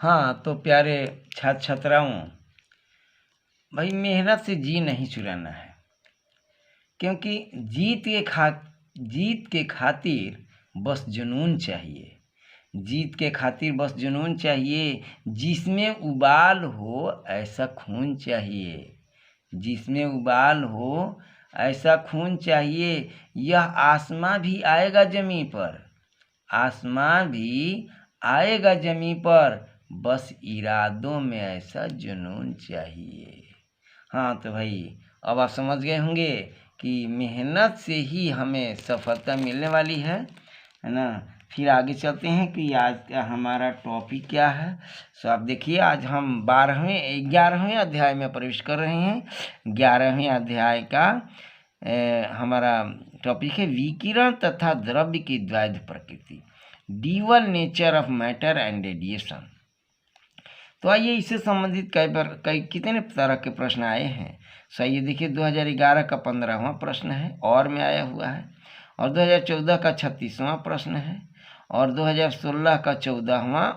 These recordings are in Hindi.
हाँ तो प्यारे छात्र छात्राओं, भाई मेहनत से जी नहीं चुराना है, क्योंकि जीत के खातिर बस जुनून चाहिए। जीत के खातिर बस जुनून चाहिए, जिसमें उबाल हो ऐसा खून चाहिए। जिसमें उबाल हो ऐसा खून चाहिए। यह आसमां भी आएगा जमीन पर, आसमां भी आएगा जमीन पर, बस इरादों में ऐसा जुनून चाहिए। हाँ तो भाई अब आप समझ गए होंगे कि मेहनत से ही हमें सफलता मिलने वाली है ना। फिर आगे चलते हैं कि आज का हमारा टॉपिक क्या है। सो आप देखिए, आज हम 11वें अध्याय में प्रवेश कर रहे हैं। 11वें अध्याय का हमारा टॉपिक है विकिरण तथा द्रव्य की द्वैध प्रकृति, dual nature of matter and radiation. तो आइए इससे संबंधित कितने तरह के प्रश्न आए हैं। सो आइए देखिए, 2011 का 15वां प्रश्न है और में आया हुआ है, और 2014 का 36वां प्रश्न है, और 2016 का 14वां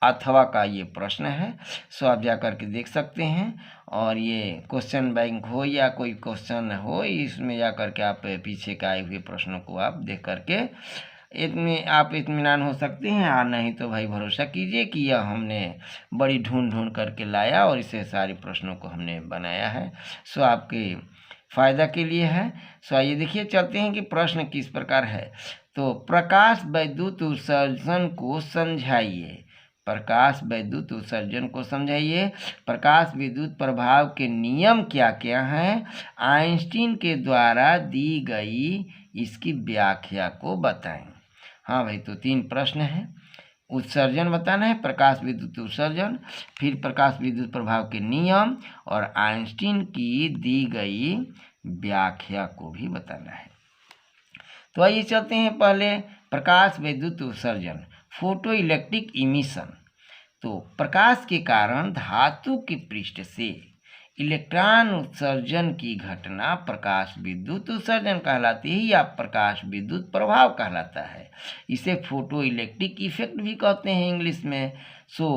अथवा का ये प्रश्न है। सो आप जा करके देख सकते हैं, और ये क्वेश्चन बैंक हो या कोई क्वेश्चन हो, इसमें जा करके आप पीछे के आए हुए प्रश्नों को आप देख करके आप इत्मीनान हो सकते हैं। और नहीं तो भाई भरोसा कीजिए कि यह हमने बड़ी ढूंढ करके लाया और इसे सारे प्रश्नों को हमने बनाया है। सो आपके फ़ायदा के लिए है। सो आइए देखिए, चलते हैं कि प्रश्न किस प्रकार है। तो प्रकाश वैद्युत उत्सर्जन को समझाइए। प्रकाश वैद्युत उत्सर्जन को समझाइए। प्रकाश विद्युत प्रभाव के नियम क्या क्या हैं, आइंस्टीन के द्वारा दी गई इसकी व्याख्या को बताएं। हाँ भाई, तो 3 प्रश्न हैं। उत्सर्जन बताना है, प्रकाश विद्युत उत्सर्जन, फिर प्रकाश विद्युत प्रभाव के नियम, और आइंस्टीन की दी गई व्याख्या को भी बताना है। तो आइए चलते हैं पहले प्रकाश विद्युत उत्सर्जन, फोटो इलेक्ट्रिक इमिशन। तो प्रकाश के कारण धातु के पृष्ठ से इलेक्ट्रॉन उत्सर्जन की घटना प्रकाश विद्युत उत्सर्जन कहलाती है या प्रकाश विद्युत प्रभाव कहलाता है। इसे फोटो इलेक्ट्रिक इफेक्ट भी कहते हैं इंग्लिश में। सो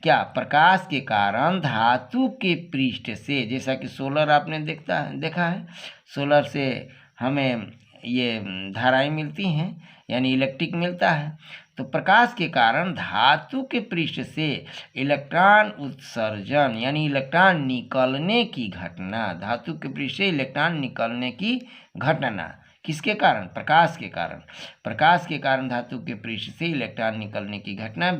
क्या प्रकाश के कारण धातु के पृष्ठ से, जैसा कि सोलर आपने देखा है, सोलर से हमें ये धाराएं मिलती हैं यानी इलेक्ट्रिक मिलता है। तो प्रकाश के कारण धातु के पृष्ठ से इलेक्ट्रॉन उत्सर्जन यानी इलेक्ट्रॉन निकलने की घटना, धातु के पृष्ठ से इलेक्ट्रॉन निकलने की घटना किसके कारण? प्रकाश के कारण। प्रकाश के कारण धातु के पृष्ठ से इलेक्ट्रॉन निकलने की घटना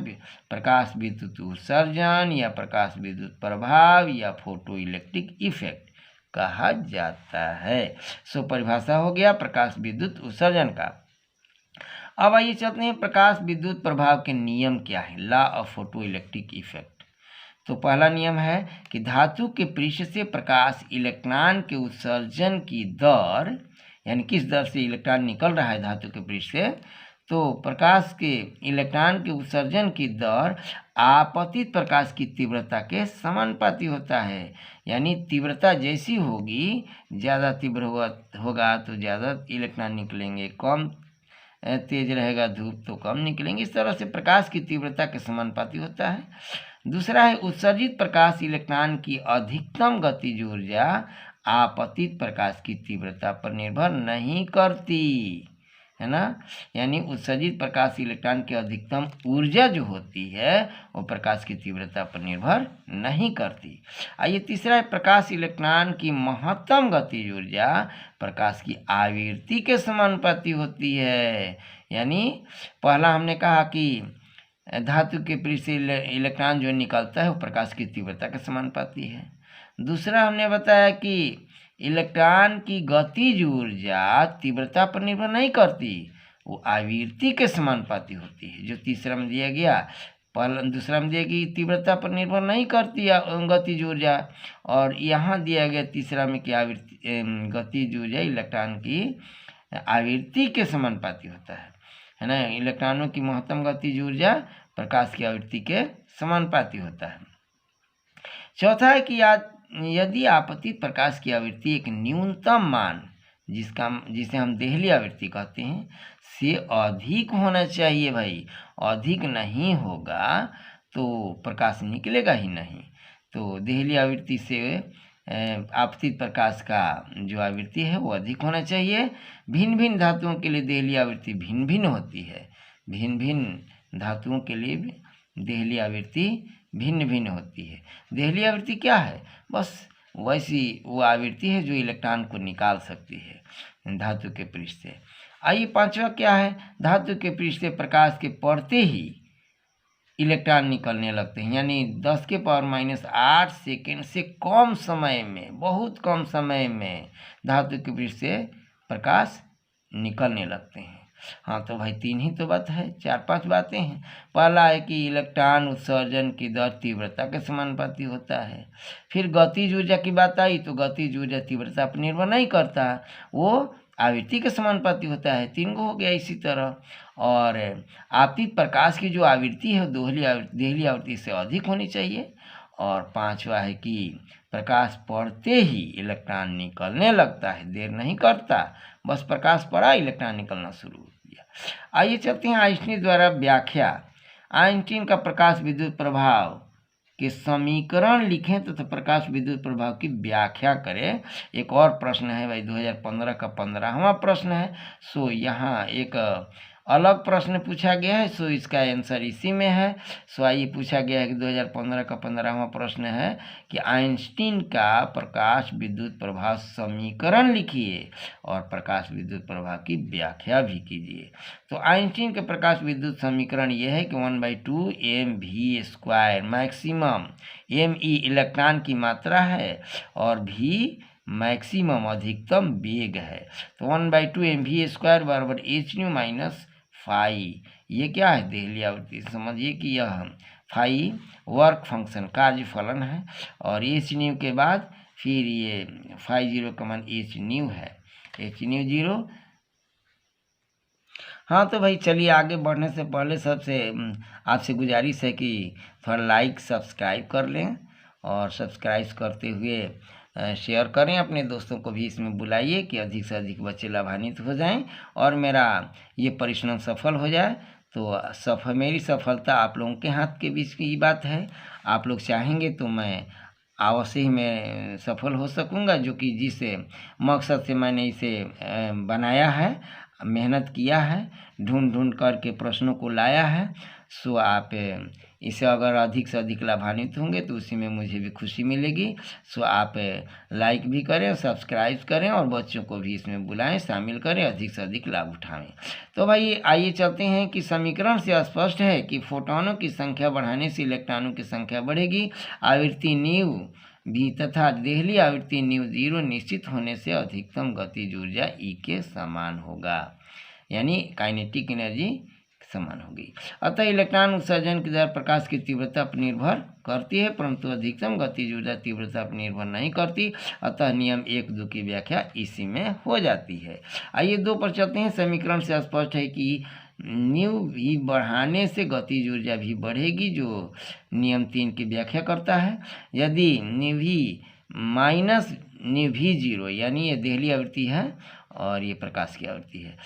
प्रकाश विद्युत उत्सर्जन या प्रकाश विद्युत प्रभाव या फोटो इलेक्ट्रिक इफेक्ट कहा जाता है। सो परिभाषा हो गया प्रकाश विद्युत उत्सर्जन का। अब आइए चलते हैं प्रकाश विद्युत प्रभाव के नियम क्या है, law of photo electric effect. तो पहला नियम है कि धातु के पृष्ठ से प्रकाश इलेक्ट्रॉन के उत्सर्जन की दर, यानी किस दर से इलेक्ट्रॉन निकल रहा है धातु के पृष्ठ से, तो प्रकाश के इलेक्ट्रॉन के उत्सर्जन की दर आपतित प्रकाश की तीव्रता के समानुपाती होता है। यानी तीव्रता जैसी होगी, ज़्यादा तीव्र होगा तो ज़्यादा इलेक्ट्रॉन निकलेंगे, कम तेज रहेगा धूप तो कम निकलेंगे। इस तरह से प्रकाश की तीव्रता के समानुपाती होता है। दूसरा है उत्सर्जित प्रकाश इलेक्ट्रॉन की अधिकतम गतिज ऊर्जा आपतित प्रकाश की तीव्रता पर निर्भर नहीं करती, है ना। यानी उत्सर्जित प्रकाश इलेक्ट्रॉन की अधिकतम ऊर्जा जो होती है वो प्रकाश की तीव्रता पर निर्भर नहीं करती। आइए तीसरा है प्रकाश इलेक्ट्रॉन की महत्तम गतिज ऊर्जा प्रकाश की आवृत्ति के समानुपाती होती है। यानी पहला हमने कहा कि धातु के पृष्ठ से इलेक्ट्रॉन जो निकलता है वो प्रकाश की तीव्रता के समानुपाती है। दूसरा हमने बताया कि इलेक्ट्रॉन की गतिज ऊर्जा तीव्रता पर निर्भर नहीं करती, वो आवृत्ति के समानुपाती होती है। जो तीसरा में दिया गया, दूसरा में दिया कि तीव्रता पर निर्भर नहीं करती गतिज ऊर्जा, और यहाँ दिया गया तीसरा में कि गतिज ऊर्जा इलेक्ट्रॉन की आवृत्ति के समानुपाती होता है ना। इलेक्ट्रॉनों की महत्तम गतिज ऊर्जा प्रकाश की आवृत्ति के समानुपाती होता है। चौथा है कि यदि आपतित प्रकाश की आवृत्ति एक न्यूनतम मान, जिसे हम देहली आवृत्ति कहते हैं, से अधिक होना चाहिए भाई, अधिक नहीं होगा तो प्रकाश निकलेगा ही नहीं। तो देहली आवृत्ति से आपतित प्रकाश का जो आवृत्ति है वो अधिक होना चाहिए। भिन्न भिन्न धातुओं के लिए देहली आवृत्ति भिन्न भिन्न होती है। भिन्न भिन्न धातुओं के लिए देहली आवृत्ति भिन्न भिन्न होती है। देहली आवृत्ति क्या है? बस वैसी वो आवृत्ति है जो इलेक्ट्रॉन को निकाल सकती है धातु के पृष्ठ से। आइए पांचवा क्या है? धातु के पृष्ठ से प्रकाश के पड़ते ही इलेक्ट्रॉन निकलने लगते हैं, यानी 10⁻⁸ सेकेंड से कम समय में, बहुत कम समय में धातु के पृष्ठ से प्रकाश निकलने लगते हैं। हाँ तो भाई 3 ही तो बात है, 4-5 बातें हैं। पहला है कि इलेक्ट्रॉन उत्सर्जन की दर तीव्रता के समानुपाती होता है। फिर गतिज ऊर्जा की बात आई तो गतिज ऊर्जा तीव्रता पर निर्भर नहीं करता, वो आवृत्ति के समानुपाती होता है। 3 गो हो गया इसी तरह। और आपतित प्रकाश की जो आवृत्ति है देहली आवृत्ति से अधिक होनी चाहिए। और पांचवा है कि प्रकाश पड़ते ही इलेक्ट्रॉन निकलने लगता है, देर नहीं करता, बस प्रकाश पड़ा इलेक्ट्रॉन निकलना शुरू हो गया। आइए चलते हैं आइंस्टीन द्वारा व्याख्या। आइंस्टीन का प्रकाश विद्युत प्रभाव के समीकरण लिखें तथा प्रकाश विद्युत प्रभाव की व्याख्या करें। एक और प्रश्न है भाई, 2015 का 15वां प्रश्न है। सो यहाँ एक अलग प्रश्न पूछा गया है, सो इसका आंसर इसी में है। सो आइए पूछा गया है कि 2015 का 15वां प्रश्न है कि आइंस्टीन का प्रकाश विद्युत प्रभाव समीकरण लिखिए और प्रकाश विद्युत प्रभाव की व्याख्या भी कीजिए। तो आइंस्टीन के प्रकाश विद्युत समीकरण ये है कि 1/2 mv², मैक्सिमम me इलेक्ट्रॉन की मात्रा है और v मैक्सिमम अधिकतम वेग है। तो 1/2 mv² बराबर hν माइनस फाई। ये क्या है? देहली आवृत्ति। समझिए कि यह फाई वर्क फंक्शन कार्य फलन है और hν के बाद फिर ये φ0 का मान hν है, hν 0। हाँ तो भाई चलिए आगे बढ़ने से पहले सबसे आपसे गुजारिश है कि थोड़ा लाइक सब्सक्राइब कर लें और सब्सक्राइब करते हुए शेयर करें, अपने दोस्तों को भी इसमें बुलाइए कि अधिक से अधिक बच्चे लाभान्वित हो जाएं और मेरा ये परिश्रम सफल हो जाए। तो मेरी सफलता आप लोगों के हाथ के बीच की बात है। आप लोग चाहेंगे तो मैं अवश्य ही मैं सफल हो सकूंगा, जो कि जिस मकसद से मैंने इसे बनाया है, मेहनत किया है, ढूंढ करके प्रश्नों को लाया है। सो आप इसे अगर अधिक से अधिक लाभान्वित होंगे तो उसी में मुझे भी खुशी मिलेगी। सो आप लाइक भी करें, सब्सक्राइब करें और बच्चों को भी इसमें बुलाएं, शामिल करें, अधिक से अधिक लाभ उठाएं। तो भाई आइए चलते हैं कि समीकरण से स्पष्ट है कि फोटोनों की संख्या बढ़ाने से इलेक्ट्रॉनों की संख्या बढ़ेगी। आवृत्ति न्यू भी तथा देहली आवृत्ति न्यू 0 निश्चित होने से अधिकतम गतिज ऊर्जा E के समान होगा, यानी काइनेटिक एनर्जी समान होगी। अतः इलेक्ट्रॉन उत्सर्जन की दर प्रकाश की तीव्रता पर निर्भर करती है, परंतु अधिकतम गतिज ऊर्जा तीव्रता पर निर्भर नहीं करती। अतः नियम 1-2 की व्याख्या इसी में हो जाती है। आइए 2 पर चलते हैं। समीकरण से स्पष्ट है कि न्यू भी बढ़ाने से गतिज ऊर्जा भी बढ़ेगी, जो नियम 3 की व्याख्या करता है। यदि न्यू भी माइनस न्यू भी 0, यानी ये देहली आवृत्ति है और ये प्रकाश की आवृत्ति है,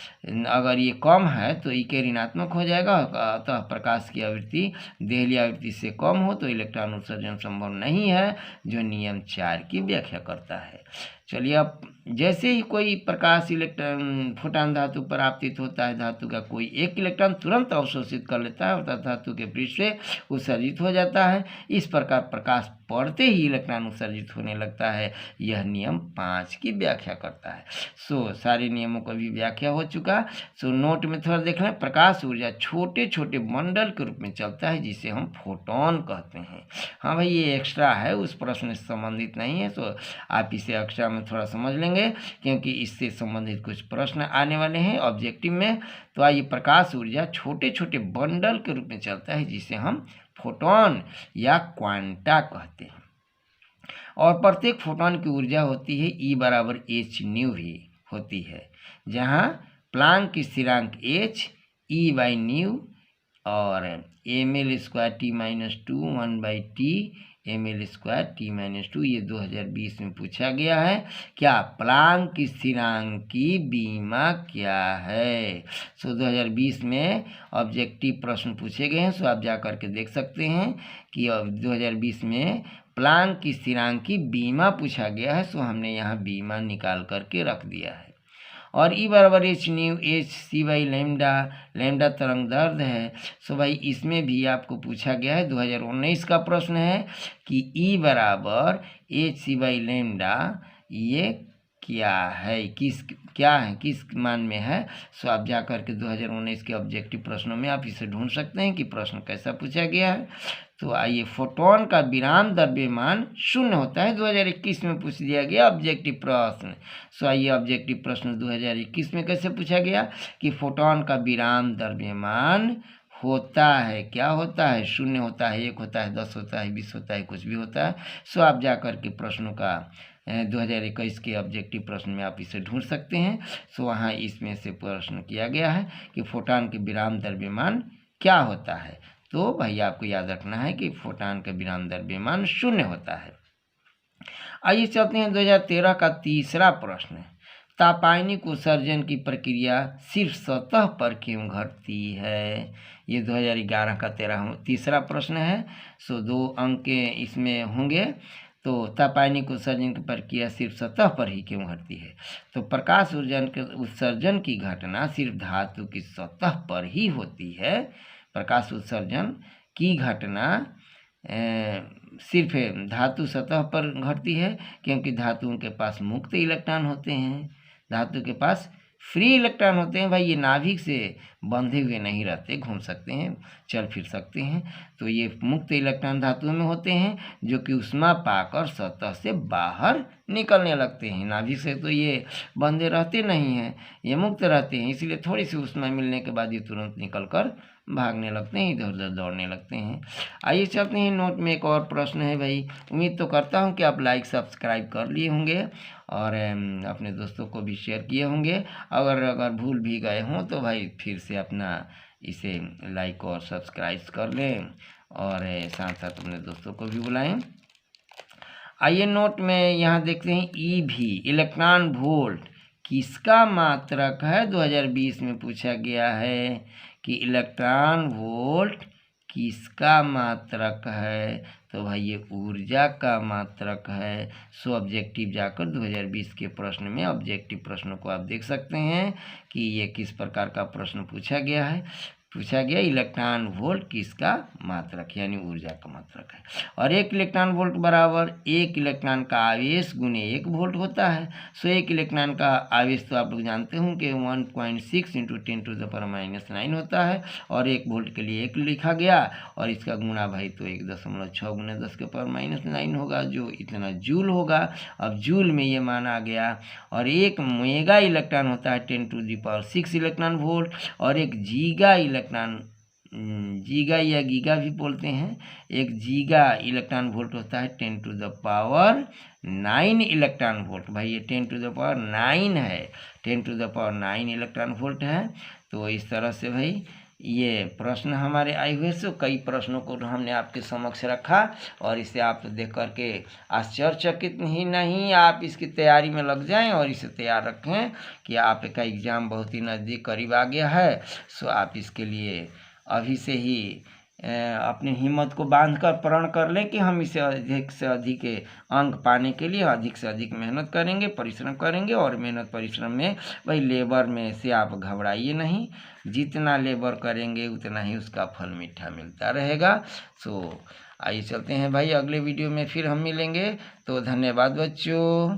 अगर ये कम है तो ई के ऋणात्मक हो जाएगा। अतः प्रकाश की आवृत्ति देहली आवृत्ति से कम हो तो इलेक्ट्रॉन उत्सर्जन संभव नहीं है, जो नियम 4 की व्याख्या करता है। चलिए अब जैसे ही कोई प्रकाश इलेक्ट्रॉन फोटॉन धातु पर आपतित होता है, धातु का कोई एक इलेक्ट्रॉन तुरंत अवशोषित कर लेता है और धातु के पृष्ठ से उत्सर्जित हो जाता है। इस प्रकार प्रकाश पड़ते ही इलेक्ट्रॉन उत्सर्जित होने लगता है। यह नियम 5 की व्याख्या करता है। सो सारे नियमों का भी व्याख्या हो चुका। सो नोट में थोड़ा देख लें। प्रकाश ऊर्जा छोटे छोटे बंडल के रूप में चलता है, जिसे हम फोटोन कहते हैं। हाँ भाई ये एक्स्ट्रा है, उस प्रश्न से संबंधित नहीं है, तो आप इसे एक्स्ट्रा में थोड़ा समझ लेंगे क्योंकि इससे संबंधित कुछ प्रश्न आने वाले हैं ऑब्जेक्टिव में। तो आइए, प्रकाश ऊर्जा छोटे छोटे बंडल के रूप में चलता है, जिसे हम फोटोन या क्वांटा कहते हैं। और प्रत्येक फोटोन की ऊर्जा होती है E बराबर hν भी होती है, जहाँ प्लांक की स्थिरांक h E/ν और ml²t-2 1/t ml²t-2 ये 2020 में पूछा गया है। क्या प्लांक की स्थिरांक की बीमा क्या है। 2020 में ऑब्जेक्टिव प्रश्न पूछे गए हैं। सो आप जा करके देख सकते हैं कि 2020 में प्लांक की स्थिरांक की बीमा पूछा गया है। सो हमने यहाँ बीमा निकाल करके रख दिया है। और E बराबर h nu h c by lambda, lambda तरंग दैर्ध्य है। सो भाई इसमें भी आपको पूछा गया है, 2019 का प्रश्न है कि E बराबर एच सी बाई लैम्डा ये क्या है, किस मान में है। सो आप जा करके 2019 के ऑब्जेक्टिव प्रश्नों में आप इसे ढूंढ सकते हैं कि प्रश्न कैसा पूछा गया है। तो आइए, फोटोन का विराम द्रव्यमान शून्य होता है, 2021 में पूछ दिया गया ऑब्जेक्टिव प्रश्न। सो आइए, ऑब्जेक्टिव प्रश्न 2021 में कैसे पूछा गया कि फोटोन का विराम द्रव्यमान होता है, क्या होता है, शून्य होता है, 1 होता है, 10 होता है, 20 होता है, कुछ भी होता है। सो आप जा करके प्रश्नों का 2021 के ऑब्जेक्टिव प्रश्न में आप इसे ढूंढ सकते हैं। सो वहाँ इसमें से प्रश्न किया गया है कि फोटोन के विराम द्रव्यमान क्या होता है। तो भाई आपको याद रखना है कि फोटोन का विराम द्रव्यमान शून्य होता है। आइए चलते हैं 2013 का तीसरा प्रश्न। तापायनिक उत्सर्जन की प्रक्रिया सिर्फ सतह पर क्यों घटती है। ये 2011 का तीसरा प्रश्न है। सो 2 अंक के इसमें होंगे। तो तापायनिक उत्सर्जन की प्रक्रिया सिर्फ सतह पर ही क्यों घटती है। तो प्रकाश उत्सर्जन की घटना सिर्फ धातु की सतह पर ही होती है। प्रकाश उत्सर्जन की घटना सिर्फ धातु सतह पर घटती है, क्योंकि धातुओं के पास मुक्त इलेक्ट्रॉन होते हैं, धातु के पास फ्री इलेक्ट्रॉन होते हैं। भाई ये नाभिक से बंधे हुए नहीं रहते, घूम सकते हैं, चल फिर सकते हैं। तो ये मुक्त इलेक्ट्रॉन धातुओं में होते हैं जो कि ऊष्मा पाकर सतह से बाहर निकलने लगते हैं। नाभिक से तो ये बंधे रहते नहीं हैं, ये मुक्त रहते हैं, इसलिए थोड़ी सी ऊष्मा मिलने के बाद ये तुरंत निकल कर भागने लगते हैं, इधर उधर दौड़ने लगते हैं। आइए चलते हैं नोट में एक और प्रश्न है। भाई उम्मीद तो करता हूँ कि आप लाइक सब्सक्राइब कर लिए होंगे और अपने दोस्तों को भी शेयर किए होंगे। अगर भूल भी गए हों तो भाई फिर से अपना इसे लाइक और सब्सक्राइब कर लें और साथ साथ अपने दोस्तों को भी बुलाएं। आइए नोट में यहाँ देखते हैं EV इलेक्ट्रॉन वोल्ट किसका मात्रक है। 2020 में पूछा गया है कि इलेक्ट्रॉन वोल्ट किसका मात्रक है। तो भाई ये ऊर्जा का मात्रक है। सो ऑब्जेक्टिव जाकर 2020 के प्रश्न में ऑब्जेक्टिव प्रश्नों को आप देख सकते हैं कि ये किस प्रकार का प्रश्न पूछा गया है। इलेक्ट्रॉन वोल्ट किसका मात्रक यानी ऊर्जा का मात्रक है। और 1 इलेक्ट्रॉन वोल्ट बराबर 1 इलेक्ट्रॉन का आवेश गुने 1 वोल्ट होता है। सो 1 इलेक्ट्रॉन का आवेश तो आप लोग जानते हों कि 1.6 × 10⁻⁹ होता है और 1 वोल्ट के लिए 1 लिखा गया और इसका गुणा भाई तो 1.6 × 10⁻⁹ होगा, जो इतना जूल होगा। अब जूल में ये माना गया। और 1 मेगा इलेक्ट्रॉन होता है 10⁶ इलेक्ट्रॉन वोल्ट और 1 गीगा गीगा या गीगा भी बोलते हैं, 1 गीगा इलेक्ट्रॉन वोल्ट होता है 10⁹ इलेक्ट्रॉन वोल्ट। भाई ये 10⁹ है, 10⁹ इलेक्ट्रॉन वोल्ट है। तो इस तरह से भाई ये प्रश्न हमारे आए हुए। सो कई प्रश्नों को हमने आपके समक्ष रखा और इसे आप देख करके आश्चर्यचकित ही नहीं, आप इसकी तैयारी में लग जाएं और इसे तैयार रखें कि आपका एग्ज़ाम बहुत ही नज़दीक करीब आ गया है। सो आप इसके लिए अभी से ही अपनी हिम्मत को बांध कर प्रण कर लें कि हम इसे अधिक से अधिक अंक पाने के लिए अधिक से अधिक मेहनत करेंगे, परिश्रम करेंगे। और मेहनत परिश्रम में भाई लेबर में से आप घबराइए नहीं, जितना लेबर करेंगे उतना ही उसका फल मीठा मिलता रहेगा। सो आइए चलते हैं भाई, अगले वीडियो में फिर हम मिलेंगे। तो धन्यवाद बच्चों।